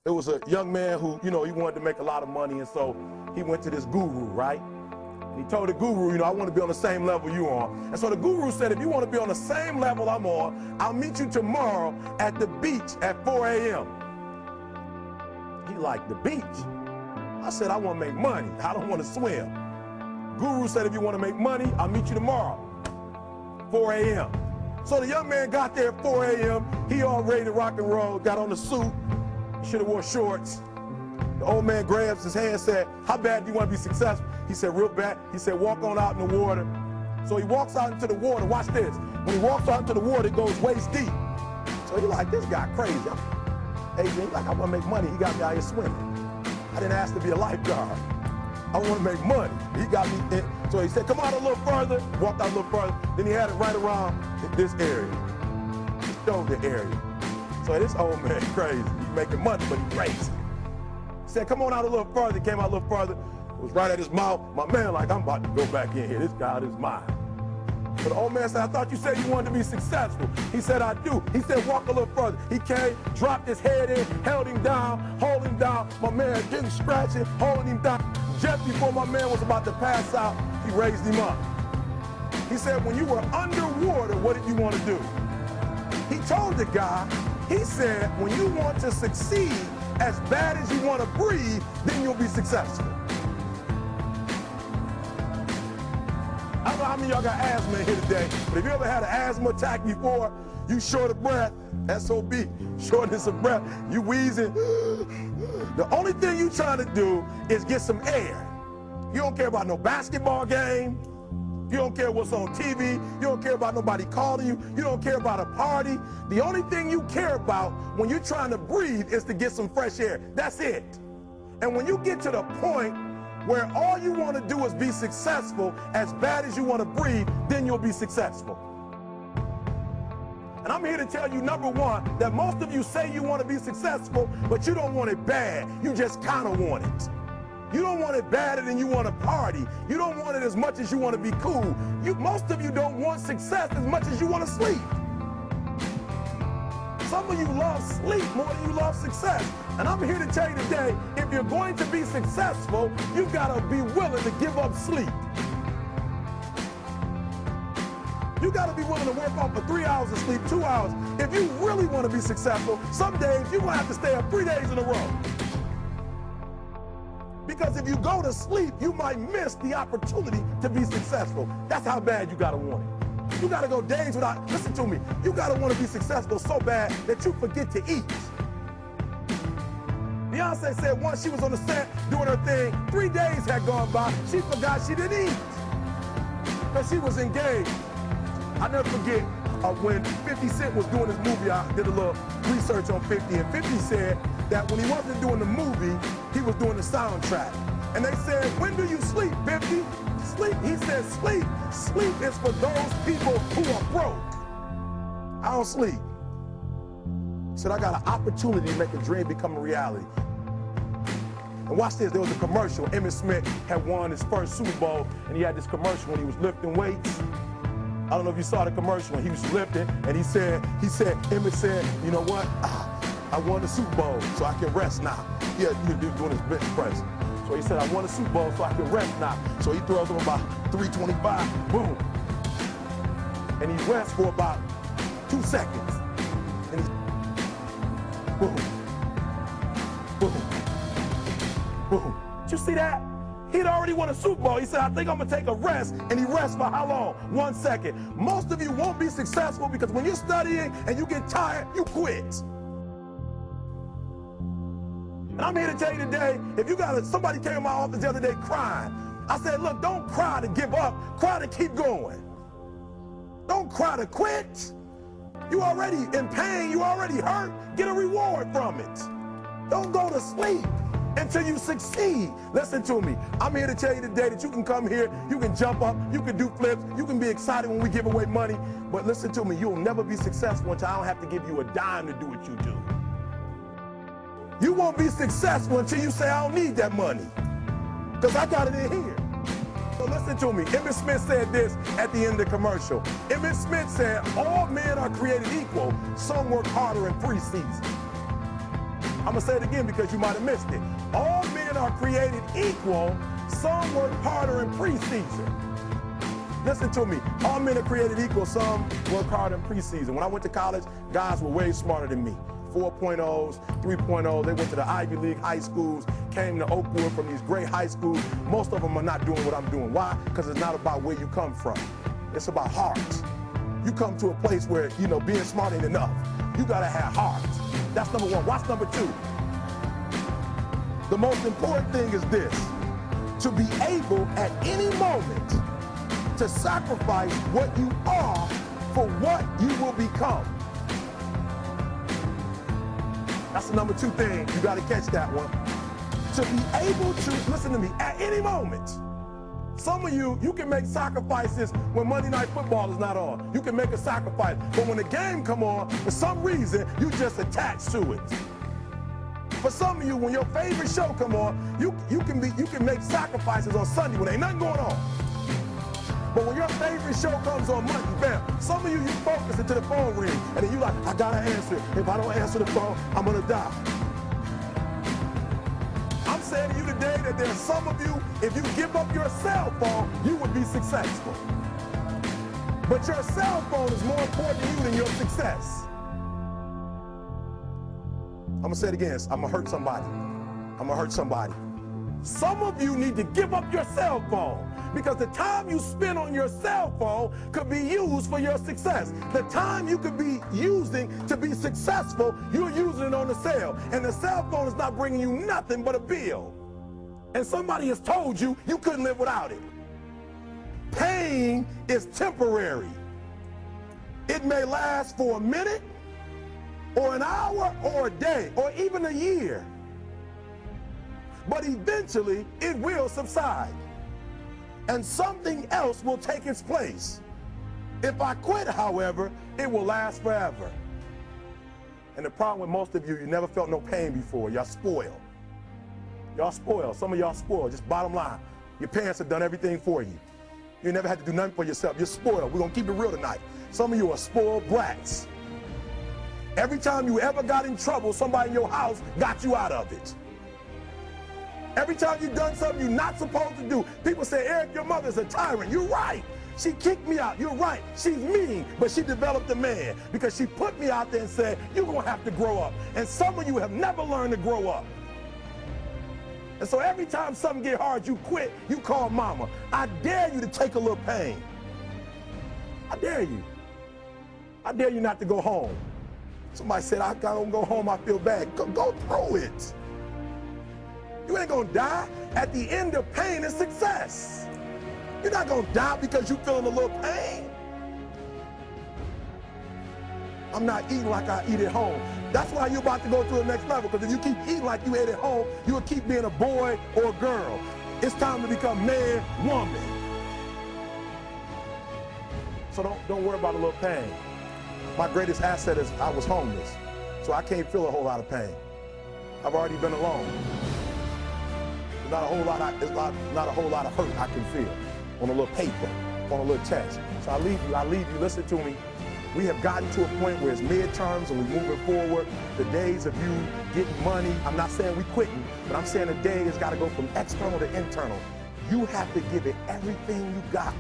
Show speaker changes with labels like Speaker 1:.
Speaker 1: It was a young man who, he wanted to make a lot of money, and so he went to this guru, right? And he told the guru, I want to be on the same level you are. And so the guru said, if you want to be on the same level I'm on, I'll meet you tomorrow at the beach at 4 a.m. He liked the beach. I said, I want to make money. I don't want to swim. Guru said, if you want to make money, I'll meet you tomorrow, 4 a.m. So the young man got there at 4 a.m. He all ready to rock and roll, got on the suit. Should have wore shorts. The old man grabs his hand and said, how bad do you want to be successful? He said, real bad. He said, walk on out in the water. So he walks out into the water. Watch this. When he walks out into the water, it goes waist deep. So he like, this guy crazy. Adrian, he like, I want to make money. He got me out here swimming. I didn't ask to be a lifeguard. I want to make money. He got me in. So he said, come out a little further. Walked out a little further. Then he had it right around this area. He showed the area. So this old man crazy. He's making money, but he's crazy. He said, come on out a little further. He came out a little further. It was right at his mouth. My man like, I'm about to go back in here. This guy is mine. So the old man said, I thought you said you wanted to be successful. He said, I do. He said, walk a little further. He came, dropped his head in, held him down, hold him down. My man didn't scratch it, holding him down. Just before my man was about to pass out, he raised him up. He said, when you were underwater, what did you want to do? He told the guy, he said, when you want to succeed as bad as you want to breathe, then you'll be successful. I don't know how many of y'all got asthma in here today, but if you ever had an asthma attack before, you short of breath, SOB, shortness of breath, you wheezing. The only thing you trying to do is get some air. You don't care about no basketball game. You don't care what's on TV. You don't care about nobody calling you. You don't care about a party. The only thing you care about when you're trying to breathe is to get some fresh air. That's it. And when you get to the point where all you want to do is be successful as bad as you want to breathe, then you'll be successful. And I'm here to tell you, number one, that most of you say you want to be successful, but you don't want it bad. You just kind of want it. You don't want it badder than you want to party. You don't want it as much as you want to be cool. Most of you don't want success as much as you want to sleep. Some of you love sleep more than you love success. And I'm here to tell you today, if you're going to be successful, you've got to be willing to give up sleep. You got to be willing to work off for 3 hours of sleep, 2 hours. If you really want to be successful, some days you're going to have to stay up 3 days in a row. Because if you go to sleep, you might miss the opportunity to be successful. That's how bad you got to want it. You got to go days without, listen to me, you got to want to be successful so bad that you forget to eat. Beyonce said once she was on the set doing her thing, 3 days had gone by, she forgot she didn't eat because she was engaged. I never forget when 50 Cent was doing his movie, I did a little research on 50, and 50 said that when he wasn't doing the movie, he was doing the soundtrack. And they said, when do you sleep, 50? Sleep. He said, sleep. Sleep is for those people who are broke. I don't sleep. He said, I got an opportunity to make a dream become a reality. And watch this, there was a commercial. Emmitt Smith had won his first Super Bowl, and he had this commercial when he was lifting weights. I don't know if you saw the commercial when he was lifting, and Emmitt said, you know what? I won the Super Bowl, so I can rest now. Yeah, he was doing his bench press. So he said, I won the Super Bowl, so I can rest now. So he throws him about 325, boom. And he rests for about 2 seconds. And he's boom, boom, boom. Did you see that? He'd already won a Super Bowl. He said, I think I'm gonna take a rest, and he rests for how long? 1 second. Most of you won't be successful because when you're studying and you get tired, you quit. And I'm here to tell you today, if you somebody came in my office the other day crying, I said, look, don't cry to give up, cry to keep going. Don't cry to quit. You already in pain, you already hurt, get a reward from it. Don't go to sleep until you succeed. Listen to me. I'm here to tell you today that you can come here, you can jump up, you can do flips, you can be excited when we give away money, but listen to me, you'll never be successful until I don't have to give you a dime to do what you do. You won't be successful until you say, I don't need that money, because I got it in here. So listen to me. Emmitt Smith said this at the end of the commercial. Emmitt Smith said, all men are created equal. Some work harder in preseason. I'm gonna say it again because you might have missed it. All men are created equal. Some work harder in preseason. Listen to me. All men are created equal. Some work harder in preseason. When I went to college, guys were way smarter than me. 4.0s, 3.0s. They went to the Ivy League high schools, came to Oakwood from these great high schools. Most of them are not doing what I'm doing. Why? Because it's not about where you come from. It's about heart. You come to a place where, being smart ain't enough. You gotta have heart. That's number one. Watch number two. The most important thing is this: to be able at any moment to sacrifice what you are for what you will become. That's the number two thing. You got to catch that one. To be able to, listen to me, at any moment. Some of you can make sacrifices when Monday Night Football is not on. You can make a sacrifice. But when the game come on, for some reason, you just attached to it. For some of you, when your favorite show come on, you can make sacrifices on Sunday when ain't nothing going on. But when your favorite show comes on Monday, bam, some of you focus until the phone rings, and then you like, I gotta answer it. If I don't answer the phone, I'm gonna die. I'm saying to you today that there's some of you, if you give up your cell phone, you would be successful. But your cell phone is more important to you than your success. I'm gonna say it again. I'm gonna hurt somebody. I'm gonna hurt somebody. Some of you need to give up your cell phone, because the time you spend on your cell phone could be used for your success. The time you could be using to be successful, you're using it on the cell. And the cell phone is not bringing you nothing but a bill. And somebody has told you you couldn't live without it. Pain is temporary. It may last for a minute, or an hour, or a day, or even a year. But eventually, it will subside. And something else will take its place. If I quit, however, it will last forever. And the problem with most of you, you never felt no pain before. Y'all spoiled. Y'all spoiled. Some of y'all spoiled. Just bottom line. Your parents have done everything for you. You never had to do nothing for yourself. You're spoiled. We're going to keep it real tonight. Some of you are spoiled brats. Every time you ever got in trouble, somebody in your house got you out of it. Every time you've done something you're not supposed to do, people say, Eric, your mother's a tyrant. You're right. She kicked me out. You're right. She's mean, but she developed a man because she put me out there and said, you're going to have to grow up. And some of you have never learned to grow up. And so every time something get hard, you quit, you call mama. I dare you to take a little pain. I dare you. I dare you not to go home. Somebody said, I don't go home, I feel bad. Go through it. You ain't gonna die. At the end of pain is success. You're not gonna die because you're feeling a little pain. I'm not eating like I eat at home. That's why you're about to go to the next level, because if you keep eating like you ate at home, you'll keep being a boy or a girl. It's time to become man, woman. So don't worry about a little pain. My greatest asset is I was homeless, so I can't feel a whole lot of pain. I've already been alone. There's not a whole lot of hurt I can feel on a little paper, on a little test. So I leave you, listen to me. We have gotten to a point where it's midterms and we're moving forward. The days of you getting money, I'm not saying we quitting, but I'm saying the day has got to go from external to internal. You have to give it everything you got.